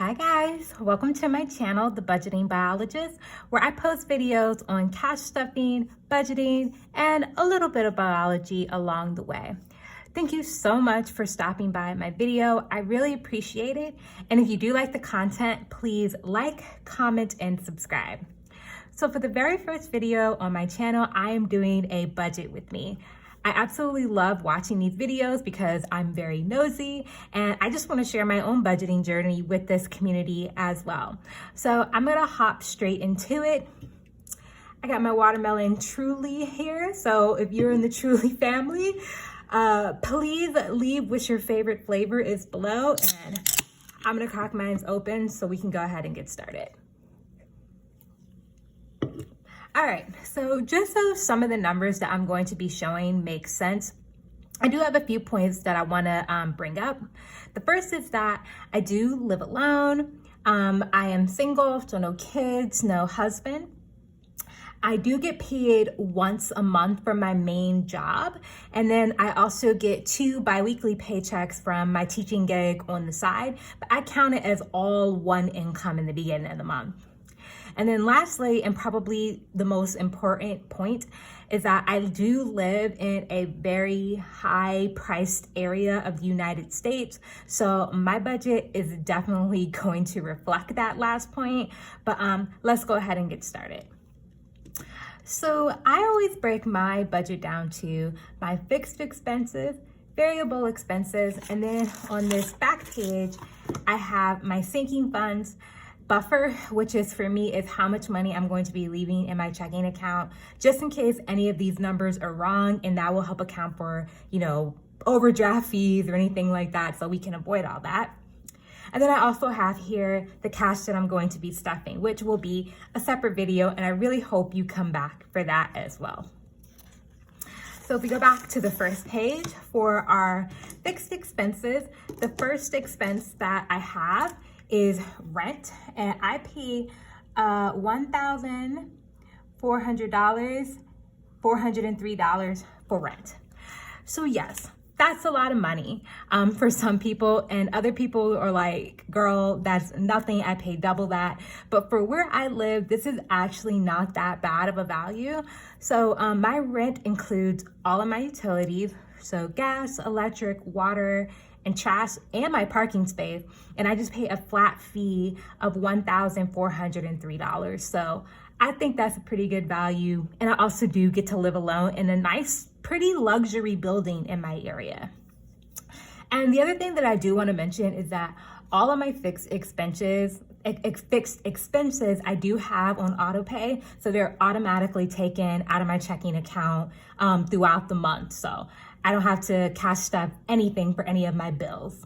Hi guys, welcome to my channel, The Budgeting Biologist, where I post videos on cash stuffing, budgeting, and a little bit of biology along the way. Thank you so much for stopping by my video. I really appreciate it. And if you do like the content, please like, comment, and subscribe. So for the very first video on my channel, I am doing a budget with me. I absolutely love watching these videos because I'm very nosy and I just want to share my own budgeting journey with this community as well. So I'm gonna hop straight into it. I got my watermelon Truly here. So if you're in the Truly family, please leave what your favorite flavor is below, and I'm gonna crack mine open so we can go ahead and get started. All right, so just so some of the numbers that I'm going to be showing make sense, I do have a few points that I wanna bring up. The first is that I do live alone. I am single, so no kids, no husband. I do get paid once a month from my main job. And then I also get 2 biweekly paychecks from my teaching gig on the side, but I count it as all one income in the beginning of the month. And then lastly, and probably the most important point, is that I do live in a very high priced area of the United States. So my budget is definitely going to reflect that last point, but let's go ahead and get started. So I always break my budget down to my fixed expenses, variable expenses, and then on this back page, I have my sinking funds, buffer, which is for me is how much money I'm going to be leaving in my checking account, just in case any of these numbers are wrong, and that will help account for, overdraft fees or anything like that, so we can avoid all that. And then I also have here the cash that I'm going to be stuffing, which will be a separate video, and I really hope you come back for that as well. So if we go back to the first page for our fixed expenses, the first expense that I have is rent, and I pay $1,403 for rent. So yes, that's a lot of money for some people, and other people are like, girl, that's nothing, I pay double that. But for where I live, this is actually not that bad of a value. So my rent includes all of my utilities, so gas, electric, water, and trash, and my parking space, and I just pay a flat fee of $1,403. So I think that's a pretty good value, and I also do get to live alone in a nice, pretty luxury building in my area. And the other thing that I do want to mention is that all of my fixed expenses I do have on auto pay, so they're automatically taken out of my checking account throughout the month. So I don't have to cash stuff anything for any of my bills.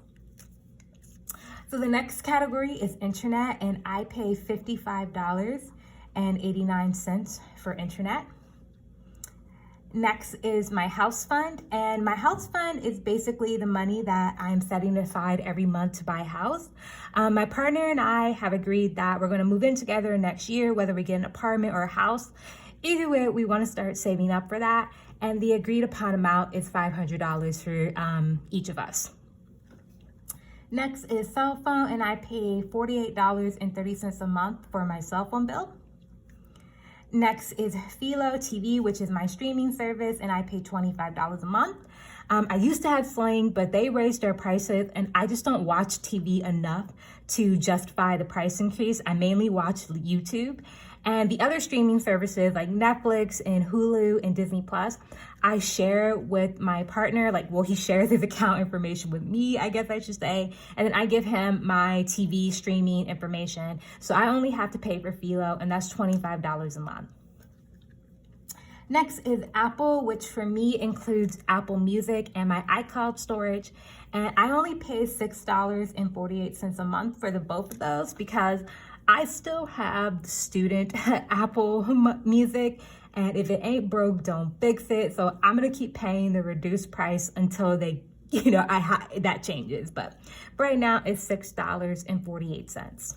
So the next category is internet, and I pay $55.89 for internet. Next is my house fund, and my house fund is basically the money that I'm setting aside every month to buy a house. My partner and I have agreed that we're going to move in together next year, whether we get an apartment or a house. Either way, we want to start saving up for that, and the agreed upon amount is $500 for each of us. Next is cell phone, and I pay $48.30 a month for my cell phone bill. Next is Philo TV, which is my streaming service, and I pay $25 a month. I used to have Sling, but they raised their prices, and I just don't watch TV enough to justify the price increase. I mainly watch YouTube. And the other streaming services like Netflix and Hulu and Disney Plus, I share with my partner. He shares his account information with me, I guess I should say. And then I give him my TV streaming information. So I only have to pay for Philo, and that's $25 a month. Next is Apple, which for me includes Apple Music and my iCloud storage. And I only pay $6.48 a month for the both of those because I still have the student Apple Music, and if it ain't broke, don't fix it. So I'm gonna keep paying the reduced price until that changes. But right now it's $6.48.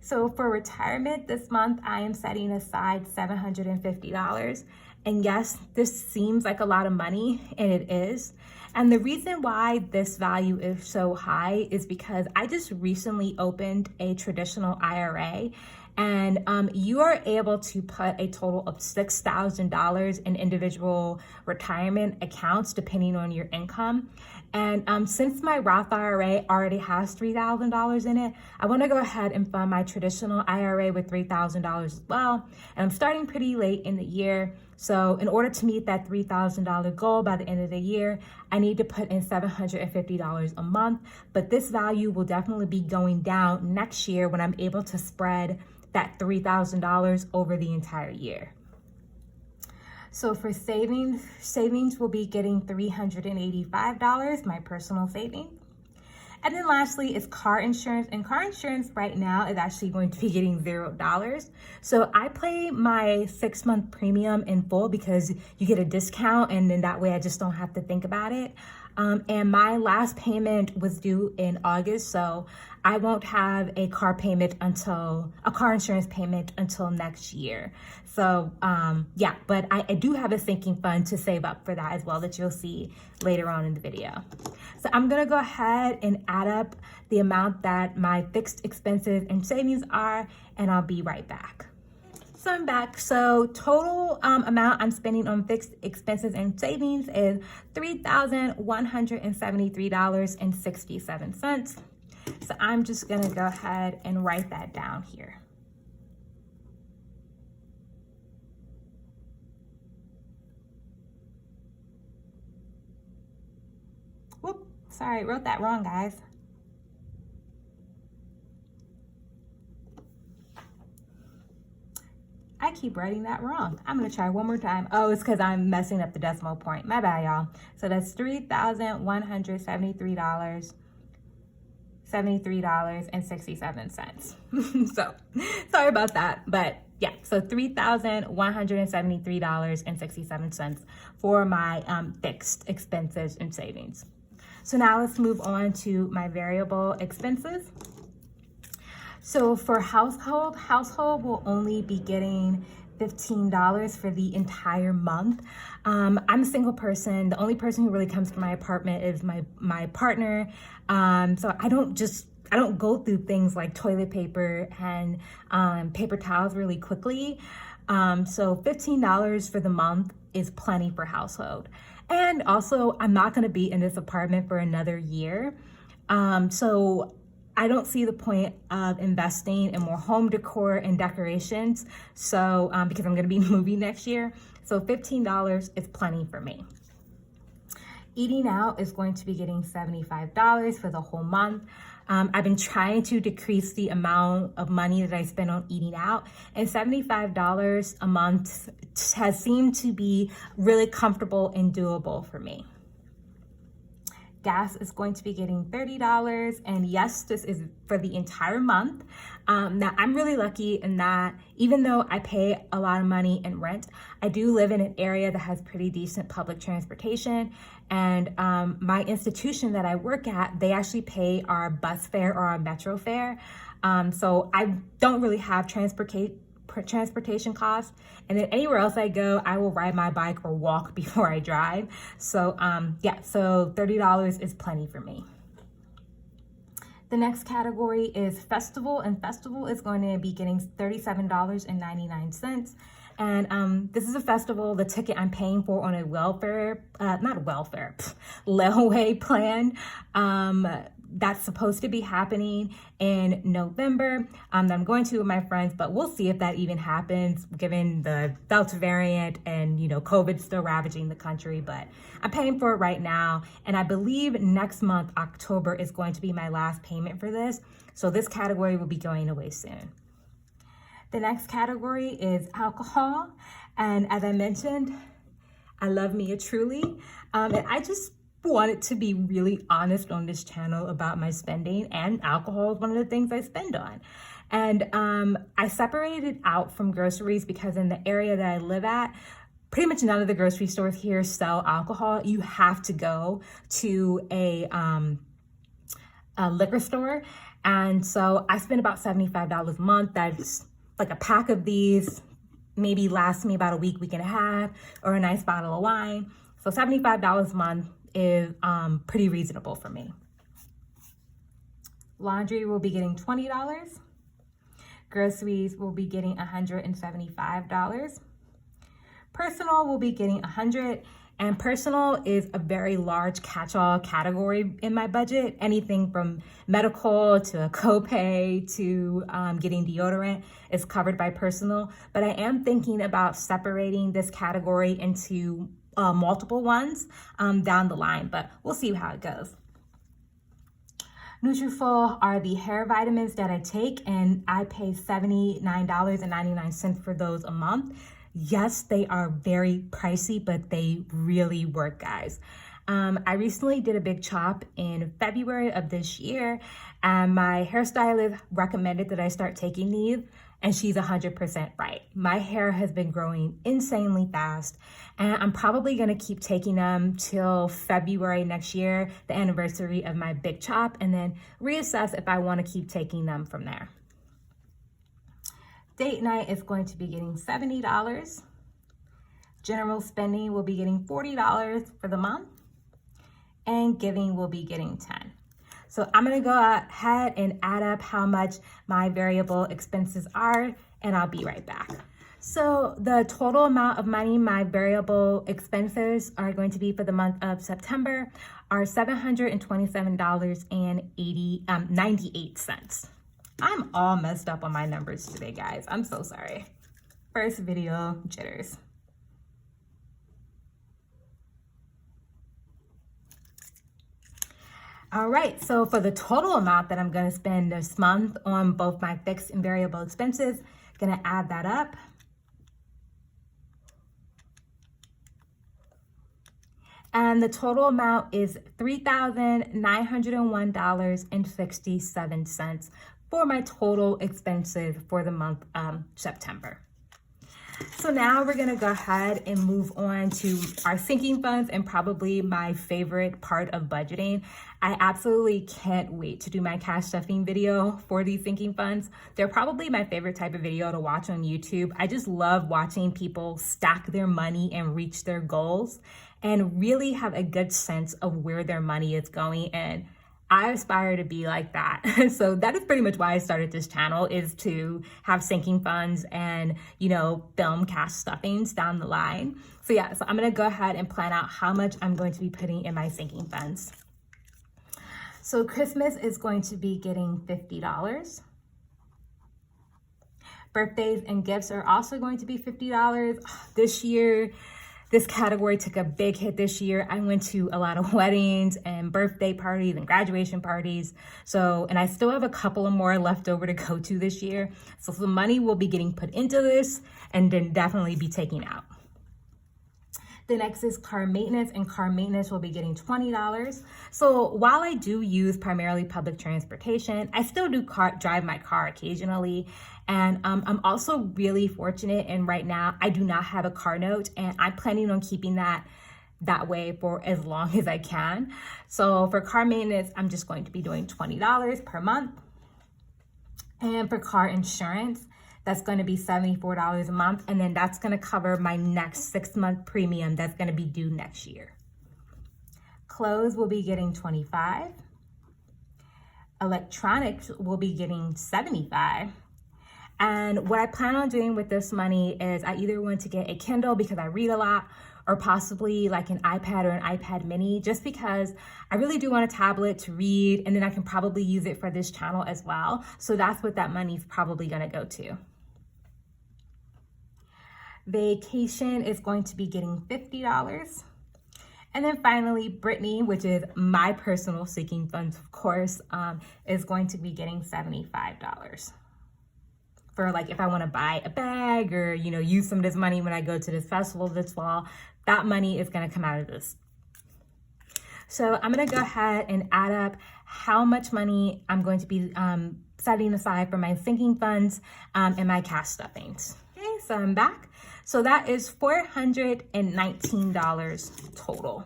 So for retirement this month, I am setting aside $750. And yes, this seems like a lot of money, and it is. And the reason why this value is so high is because I just recently opened a traditional IRA, and you are able to put a total of $6,000 in individual retirement accounts depending on your income. And since my Roth IRA already has $3,000 in it, I want to go ahead and fund my traditional IRA with $3,000 as well. And I'm starting pretty late in the year. So in order to meet that $3,000 goal by the end of the year, I need to put in $750 a month. But this value will definitely be going down next year when I'm able to spread that $3,000 over the entire year. So for savings will be getting $385, my personal savings. And then lastly is car insurance. And car insurance right now is actually going to be getting $0. So I pay my 6-month premium in full because you get a discount, and then that way I just don't have to think about it. And my last payment was due in August, so I won't have a car insurance payment until next year. So yeah, but I do have a sinking fund to save up for that as well that you'll see later on in the video. So I'm gonna go ahead and add up the amount that my fixed expenses and savings are, and I'll be right back. So I'm back. So total amount I'm spending on fixed expenses and savings is $3,173.67. So I'm just gonna go ahead and write that down here. Whoop, sorry, wrote that wrong, guys. I keep writing that wrong. I'm gonna try one more time. Oh, it's because I'm messing up the decimal point. My bad, y'all. So that's $3,173.67. So sorry about that, but yeah, so $3,173.67 for my fixed expenses and savings. So now let's move on to my variable expenses. So for household will only be getting $15 for the entire month. I'm a single person. The only person who really comes to my apartment is my partner. So I don't go through things like toilet paper and paper towels really quickly. So $15 for the month is plenty for household. And also, I'm not going to be in this apartment for another year. So I don't see the point of investing in more home decor and decorations. So because I'm going to be moving next year. So $15 is plenty for me. Eating out is going to be getting $75 for the whole month. I've been trying to decrease the amount of money that I spend on eating out, and $75 a month has seemed to be really comfortable and doable for me. Gas is going to be getting $30, and yes, this is for the entire month. Now, I'm really lucky in that even though I pay a lot of money in rent, I do live in an area that has pretty decent public transportation, and my institution that I work at, they actually pay our bus fare or our metro fare. So I don't really have transportation costs, and then anywhere else I go, I will ride my bike or walk before I drive. So yeah, so $30 is plenty for me. The next category is festival, and festival is going to be getting $37.99. And this is a festival, the ticket I'm paying for on a layaway plan. That's supposed to be happening in November. I'm going to with my friends, but we'll see if that even happens given the Delta variant and, COVID still ravaging the country. But I'm paying for it right now. And I believe next month, October, is going to be my last payment for this. So this category will be going away soon. The next category is alcohol. And as I mentioned, I love me a Truly. And I just wanted to be really honest on this channel about my spending, and alcohol is one of the things I spend on. And I separated it out from groceries because in the area that I live at, pretty much none of the grocery stores here sell alcohol. You have to go to a liquor store. And so I spend about $75 a month. That's like a pack of these, maybe lasts me about a week, week and a half, or a nice bottle of wine. So $75 a month is pretty reasonable for me. Laundry will be getting $20. Groceries will be getting $175. Personal will be getting $100. And personal is a very large catch-all category in my budget. Anything from medical to a copay to getting deodorant is covered by personal. But I am thinking about separating this category into multiple ones down the line, but we'll see how it goes. Nutrafol are the hair vitamins that I take, and I pay $79.99 for those a month. Yes, they are very pricey, but they really work, guys. I recently did a big chop in February of this year, and my hairstylist recommended that I start taking these, and she's 100% right. My hair has been growing insanely fast, and I'm probably gonna keep taking them till February next year, the anniversary of my big chop, and then reassess if I wanna keep taking them from there. Date night is going to be getting $70. General spending will be getting $40 for the month, and giving will be getting $10. So I'm gonna go ahead and add up how much my variable expenses are, and I'll be right back. So the total amount of money my variable expenses are going to be for the month of September are $727.98. I'm all messed up on my numbers today, guys. I'm so sorry. First video jitters. All right, so for the total amount that I'm gonna spend this month on both my fixed and variable expenses, gonna add that up. And the total amount is $3,901.67 for my total expenses for the month of September. So now we're gonna go ahead and move on to our sinking funds, and probably my favorite part of budgeting. I absolutely can't wait to do my cash stuffing video for these sinking funds. They're probably my favorite type of video to watch on YouTube. I just love watching people stack their money and reach their goals and really have a good sense of where their money is going, and I aspire to be like that. So that is pretty much why I started this channel, is to have sinking funds and, you know, film cash stuffings down the line. So yeah, so I'm gonna go ahead and plan out how much I'm going to be putting in my sinking funds. So Christmas is going to be getting $50. Birthdays and gifts are also going to be $50. This year, this category took a big hit this year. I went to a lot of weddings and birthday parties and graduation parties. So, and I still have a couple of more left over to go to this year. So some money will be getting put into this and then definitely be taking out. The next is car maintenance, and car maintenance will be getting $20. So while I do use primarily public transportation, I still do drive my car occasionally. And I'm also really fortunate, and right now I do not have a car note, and I'm planning on keeping that way for as long as I can. So for car maintenance, I'm just going to be doing $20 per month. And for car insurance, that's going to be $74 a month, and then that's going to cover my next 6-month premium that's going to be due next year. Clothes will be getting $25. Electronics will be getting $75. And what I plan on doing with this money is I either want to get a Kindle because I read a lot, or possibly like an iPad or an iPad mini, just because I really do want a tablet to read, and then I can probably use it for this channel as well. So that's what that money's probably gonna go to. Vacation is going to be getting $50. And then finally, Brittany, which is my personal sinking funds, of course, is going to be getting $75. For like if I want to buy a bag or, you know, use some of this money when I go to this festival this fall, that money is going to come out of this. So I'm going to go ahead and add up how much money I'm going to be setting aside for my sinking funds and my cash stuffings. Okay, so I'm back. So that is $419 total.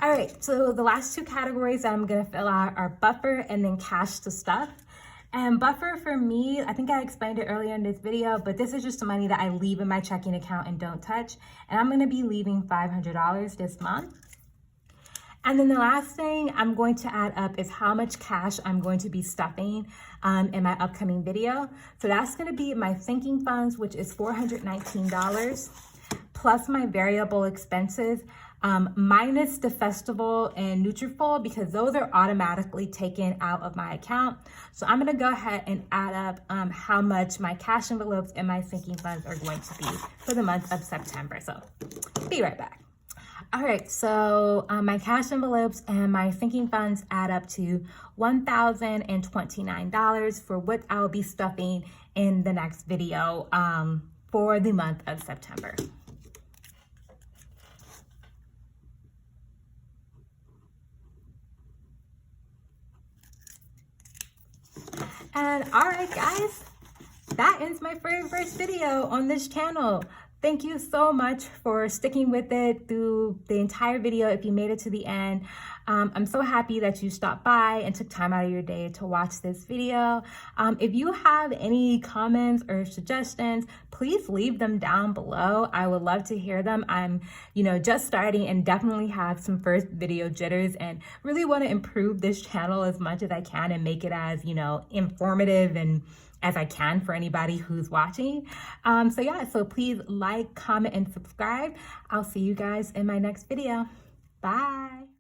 All right, so the last two categories that I'm gonna fill out are buffer and then cash to stuff. And buffer for me, I think I explained it earlier in this video, but this is just the money that I leave in my checking account and don't touch. And I'm gonna be leaving $500 this month. And then the last thing I'm going to add up is how much cash I'm going to be stuffing in my upcoming video. So that's gonna be my sinking funds, which is $419, plus my variable expenses, minus the festival and Nutrafol, because those are automatically taken out of my account. So I'm gonna go ahead and add up how much my cash envelopes and my sinking funds are going to be for the month of September. So be right back. All right, so my cash envelopes and my sinking funds add up to $1,029 for what I'll be stuffing in the next video for the month of September. And all right, guys, that ends my very first video on this channel. Thank you so much for sticking with it through the entire video if you made it to the end. I'm so happy that you stopped by and took time out of your day to watch this video. If you have any comments or suggestions, please leave them down below. I would love to hear them. I'm, just starting and definitely have some first video jitters and really want to improve this channel as much as I can and make it as, informative and as I can for anybody who's watching. So please like, comment, and subscribe. I'll see you guys in my next video. Bye.